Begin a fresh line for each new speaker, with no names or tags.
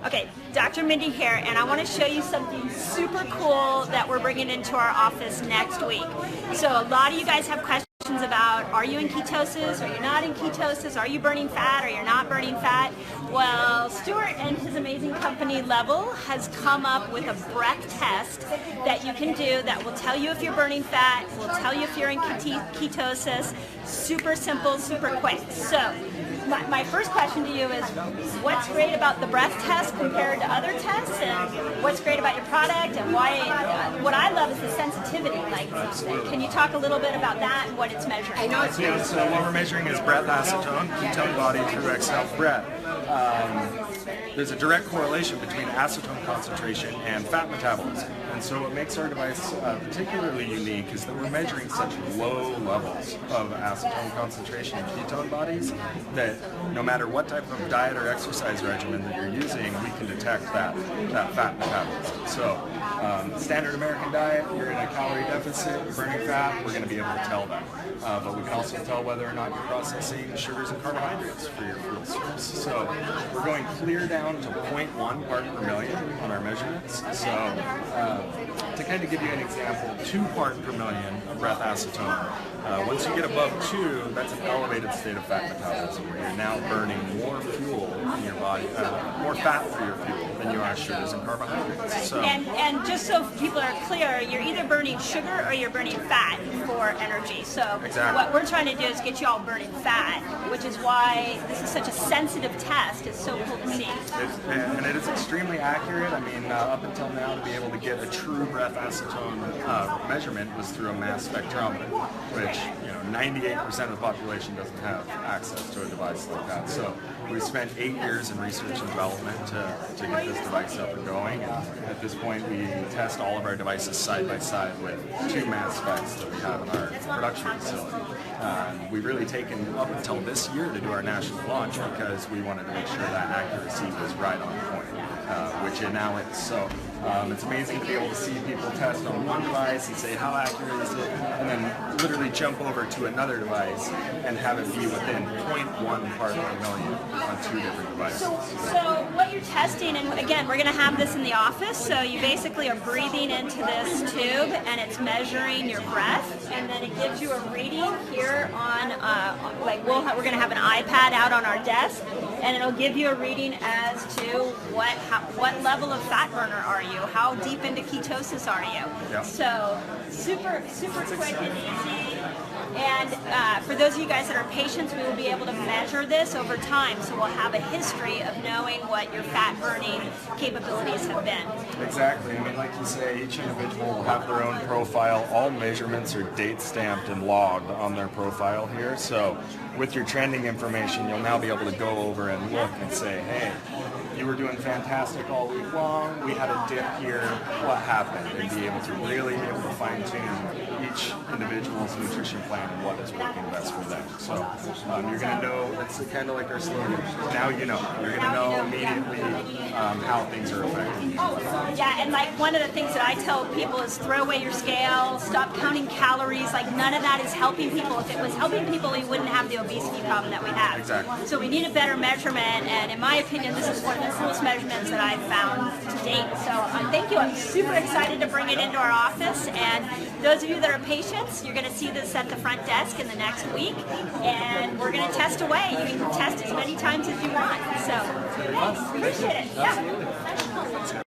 Okay, Dr. Mindy here, and I want to show you something super cool that we're bringing into our office next week. So a lot of you guys have questions about, are you in ketosis, are you not in ketosis, are you burning fat, or you're not burning fat? Well, Stuart and his amazing company Level has come up with a breath test that you can do that will tell you if you're burning fat, will tell you if you're in ketosis. Super simple, super quick. So my first question to you is, what's great about the breath test compared to other tests, and what's great about your product, and why? What I love is the sensitivity. Like, can you talk a little bit about that and what it's measuring? I know it's
so what we're measuring is breath acetone, ketone body through exhaled breath. There's a direct correlation between acetone concentration and fat metabolism. And so what makes our device particularly unique is that we're measuring such low levels of acetone concentration in ketone bodies that no matter what type of diet or exercise regimen that you're using, we can detect that fat metabolism. So standard American diet, you're in a calorie deficit, you're burning fat, we're going to be able to tell that. But we can also tell whether or not you're processing sugars and carbohydrates for your food source. So we're going clear down to 0.1 part per million on our measurements. So to kind of give you an example, 2 part per million of breath acetone. Once you get above 2, that's an elevated state of fat metabolism, where you're now burning more fuel in your body, more fat for your fuel than you are sugars and carbohydrates. So,
and just so people are clear, you're either burning sugar or you're burning fat for energy. So
exactly.
What we're trying to do is get you all burning fat, which is why this is such a sensitive test. It's so cool to see.
And it is extremely accurate. I mean, up until now, to be able to get a true breath acetone measurement was through a mass spectrometer, which 98% of the population doesn't have access to a device like that. So we spent 8 years in research and development to get this device up and going. And at this point, we test all of our devices side by side with 2 mass specs that we have in our production facility. We've really taken up until this year to do our national launch because we wanted to make sure that accuracy was right on point, which it now is. So it's amazing to be able to see people test on one device and say, how accurate is it? And then literally jump over to another device and have it be within 0.1 part per million on 2 different devices.
So what you're testing, and again, we're going to have this in the office, so you basically are breathing into this tube and it's measuring your breath, and then it gives you a reading here on, we're going to have an iPad out on our desk, and it'll give you a reading as to what level of fat burner are you, how deep into ketosis are you.
Yep.
So super quick and easy. And for those of you guys that are patients, we will be able to measure this over time, so we'll have a history of knowing what your fat burning capabilities have been.
Exactly. I mean, like you say, each individual will have their own profile. All measurements are date stamped and logged on their profile here. So with your trending information, you'll now be able to go over and look and say, hey, you were doing fantastic all week long, we had a dip here, what happened? And be able to really be able to fine tune each individual's nutrition plan and what is working best for them. So you're going to know, that's kind of like our slogan, now you know. You're going to know immediately how things are affecting you.
Yeah, and like one of the things that I tell people is throw away your scale, stop counting calories. Like, none of that is helping people. If it was helping people, we wouldn't have the obesity problem that we have.
Exactly.
So we need a better measurement, and in my opinion, this is one of the coolest measurements that I've found to date. So thank you. I'm super excited to bring it into our office, and those of you that are patients, you're going to see this at the front desk in the next week, and we're going to test away. You can test as many times as you want. So thanks. Appreciate it. Yeah.